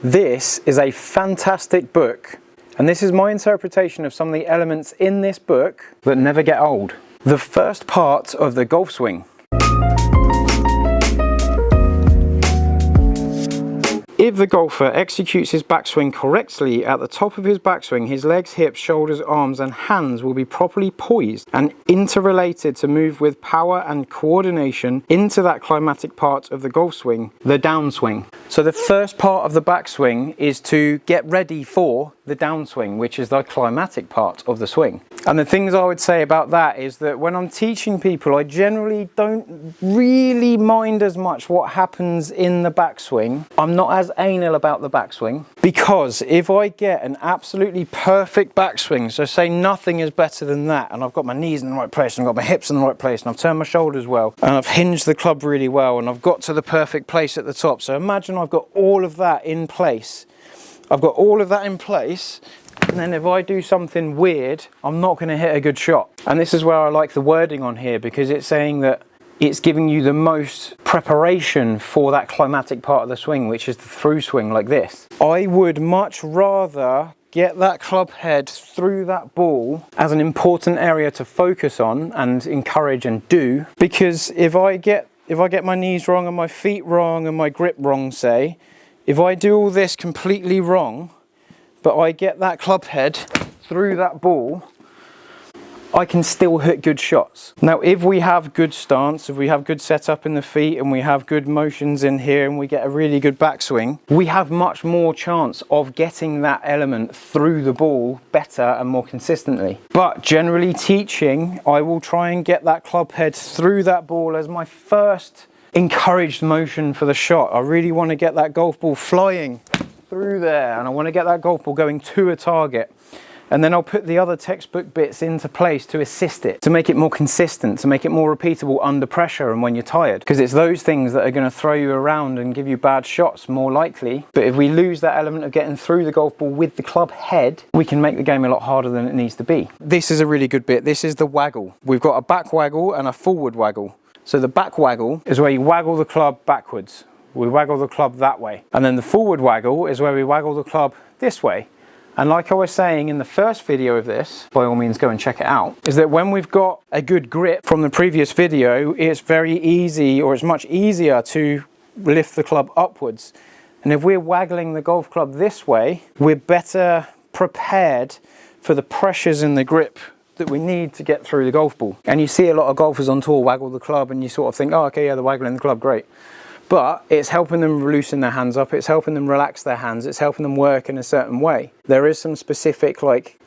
This is a fantastic book, and this is my interpretation of some of the elements in this book that never get old. The first part of the golf swing. If the golfer executes his backswing correctly, at the top of his backswing, his legs, hips, shoulders, arms and hands will be properly poised and interrelated to move with power and coordination into that climatic part of the golf swing, the downswing. So the first part of the backswing is to get ready for the downswing, which is the climatic part of the swing. And the things I would say about that is that when I'm teaching people, I generally don't really mind as much what happens in the backswing. I'm not as anal about the backswing, because if I get an absolutely perfect backswing, so say nothing is better than that, and I've got my knees in the right place, and I've got my hips in the right place, and I've turned my shoulders well, and I've hinged the club really well, and I've got to the perfect place at the top. So imagine I've got all of that in place. I've got all of that in place, and then if I do something weird, I'm not going to hit a good shot. And this is where I like the wording on here, because it's saying that it's giving you the most preparation for that climatic part of the swing, which is the through swing like this. I would much rather get that club head through that ball as an important area to focus on and encourage and do, because if I get my knees wrong and my feet wrong and my grip wrong, say, if I do all this completely wrong, but I get that club head through that ball, I can still hit good shots. Now, if we have good stance, if we have good setup in the feet, and we have good motions in here, and we get a really good backswing, we have much more chance of getting that element through the ball better and more consistently. But generally teaching, I will try and get that club head through that ball as my first encouraged motion for the shot. I really want to get that golf ball flying through there, and I want to get that golf ball going to a target. And then I'll put the other textbook bits into place to assist it, to make it more consistent, to make it more repeatable under pressure and when you're tired. Because it's those things that are going to throw you around and give you bad shots more likely. But if we lose that element of getting through the golf ball with the club head, we can make the game a lot harder than it needs to be. This is a really good bit. This is the waggle. We've got a back waggle and a forward waggle. So the back waggle is where you waggle the club backwards. We waggle the club that way. And then the forward waggle is where we waggle the club this way. And like I was saying in the first video of this, by all means go and check it out, is that when we've got a good grip from the previous video, it's very easy, or it's much easier to lift the club upwards. And if we're waggling the golf club this way, we're better prepared for the pressures in the grip that we need to get through the golf ball. And you see a lot of golfers on tour waggle the club, and you sort of think, oh, okay, yeah, they're waggling the club, great. But it's helping them loosen their hands up, it's helping them relax their hands, it's helping them work in a certain way. There is some specific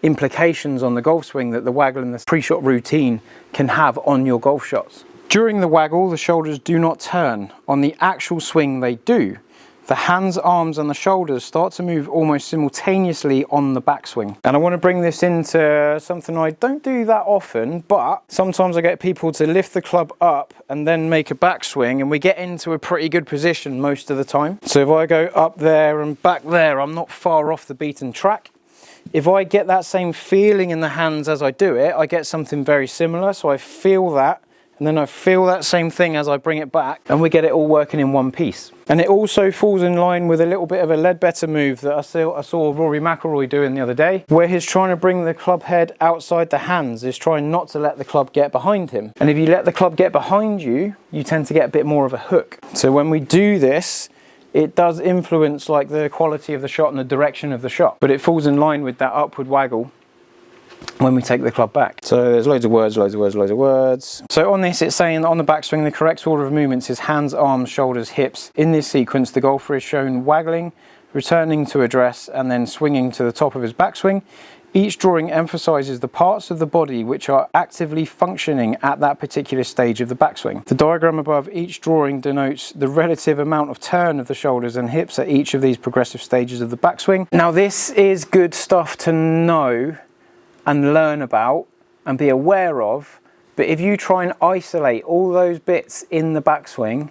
implications on the golf swing that the waggle in the pre-shot routine can have on your golf shots. During the waggle, the shoulders do not turn. On the actual swing, they do. The hands, arms and the shoulders start to move almost simultaneously on the backswing. And I want to bring this into something I don't do that often, but sometimes I get people to lift the club up and then make a backswing, and we get into a pretty good position most of the time. So if I go up there and back there, I'm not far off the beaten track. If I get that same feeling in the hands as I do it, I get something very similar. So I feel that, and then I feel that same thing as I bring it back, and we get it all working in one piece. And it also falls in line with a little bit of a Ledbetter move that I saw Rory McIlroy doing the other day, where he's trying to bring the club head outside the hands, is trying not to let the club get behind him. And if you let the club get behind you, you tend to get a bit more of a hook. So when we do this, it does influence the quality of the shot and the direction of the shot, but it falls in line with that upward waggle when we take the club back. So there's loads of words. So on this, it's saying that on the backswing, the correct order of movements is hands, arms, shoulders, hips. In this sequence, the golfer is shown waggling, returning to address, and then swinging to the top of his backswing. Each drawing emphasizes the parts of the body which are actively functioning at that particular stage of the backswing. The diagram above each drawing denotes the relative amount of turn of the shoulders and hips at each of these progressive stages of the backswing. Now, this is good stuff to know and learn about and be aware of, but if you try and isolate all those bits in the backswing,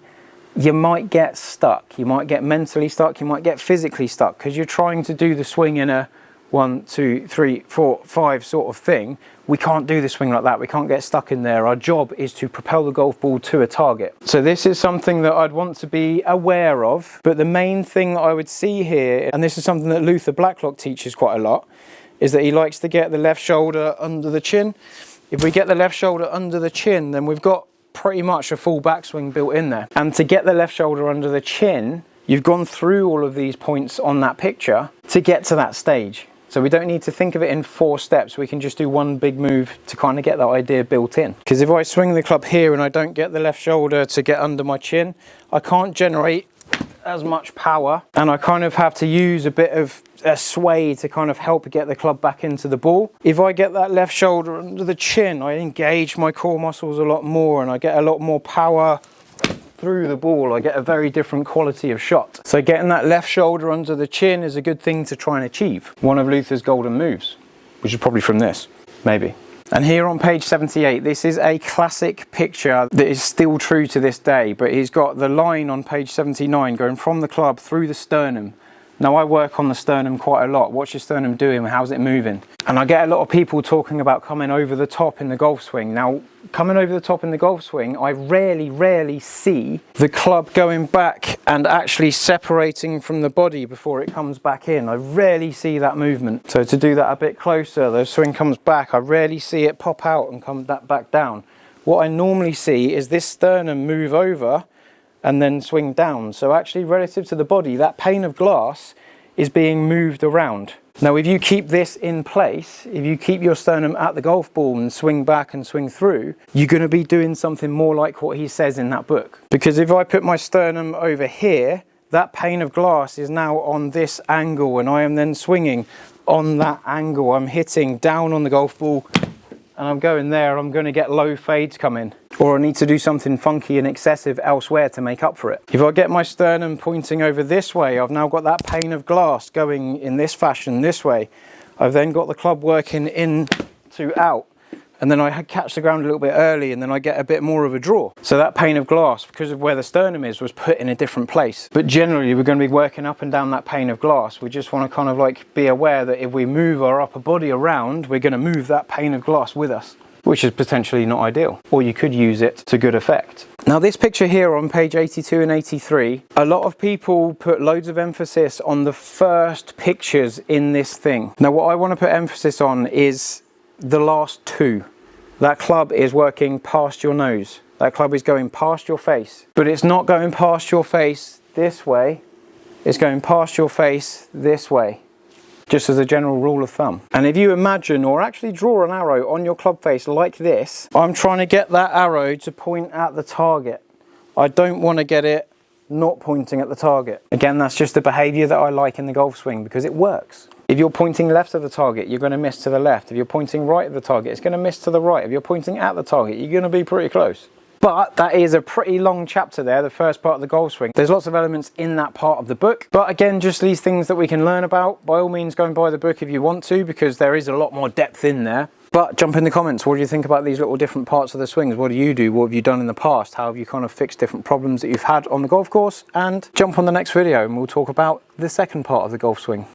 you might get stuck. You might get mentally stuck, you might get physically stuck, because you're trying to do the swing in a 1, 2, 3, 4, 5 sort of thing, we can't do the swing like that. We can't get stuck in there. Our job is to propel the golf ball to a target. So this is something that I'd want to be aware of. But the main thing I would see here, and this is something that Luther Blacklock teaches quite a lot, is that he likes to get the left shoulder under the chin. If we get the left shoulder under the chin, then we've got pretty much a full backswing built in there. And to get the left shoulder under the chin, you've gone through all of these points on that picture to get to that stage. So we don't need to think of it in 4 steps. We can just do one big move to kind of get that idea built in. Because if I swing the club here and I don't get the left shoulder to get under my chin, I can't generate as much power, and I kind of have to use a bit of a sway to kind of help get the club back into the ball. If I get that left shoulder under the chin, I engage my core muscles a lot more and I get a lot more power through the ball. I get a very different quality of shot. So getting that left shoulder under the chin is a good thing to try and achieve. One of Luther's golden moves, which is probably from this, maybe. And here on page 78, this is a classic picture that is still true to this day, but he's got the line on page 79 going from the club through the sternum. Now I work on the sternum quite a lot. What's your sternum doing? How's it moving? And I get a lot of people talking about coming over the top in the golf swing. Now, coming over the top in the golf swing, I rarely see the club going back and actually separating from the body before it comes back in. I rarely see that movement. So to do that a bit closer, the swing comes back, I rarely see it pop out and come back down. What I normally see is this sternum move over and then swing down. So actually relative to the body, that pane of glass is being moved around. Now if you keep this in place, if you keep your sternum at the golf ball and swing back and swing through, you're going to be doing something more like what he says in that book. Because if I put my sternum over here, that pane of glass is now on this angle and I am then swinging on that angle. I'm hitting down on the golf ball and I'm going there, I'm going to get low fades come in. Or I need to do something funky and excessive elsewhere to make up for it. If I get my sternum pointing over this way, I've now got that pane of glass going in this fashion, this way. I've then got the club working in to out. And then I catch the ground a little bit early and then I get a bit more of a draw. So that pane of glass, because of where the sternum is, was put in a different place. But generally we're going to be working up and down that pane of glass. We just want to kind of like be aware that if we move our upper body around, we're going to move that pane of glass with us, which is potentially not ideal. Or you could use it to good effect. Now this picture here on page 82 and 83, a lot of people put loads of emphasis on the first pictures in this thing. Now what I want to put emphasis on is the last 2. That club is working past your nose. That club is going past your face. But it's not going past your face this way. It's going past your face this way. Just as a general rule of thumb. And if you imagine or actually draw an arrow on your club face like this, I'm trying to get that arrow to point at the target. I don't want to get it not pointing at the target. Again, that's just the behavior that I like in the golf swing because it works. If you're pointing left of the target, you're going to miss to the left. If you're pointing right of the target, it's going to miss to the right. If you're pointing at the target, you're going to be pretty close. But that is a pretty long chapter there, the first part of the golf swing. There's lots of elements in that part of the book. But again, just these things that we can learn about. By all means, go and buy the book if you want to, because there is a lot more depth in there. But jump in the comments. What do you think about these little different parts of the swings? What do you do? What have you done in the past? How have you kind of fixed different problems that you've had on the golf course? And jump on the next video and we'll talk about the second part of the golf swing.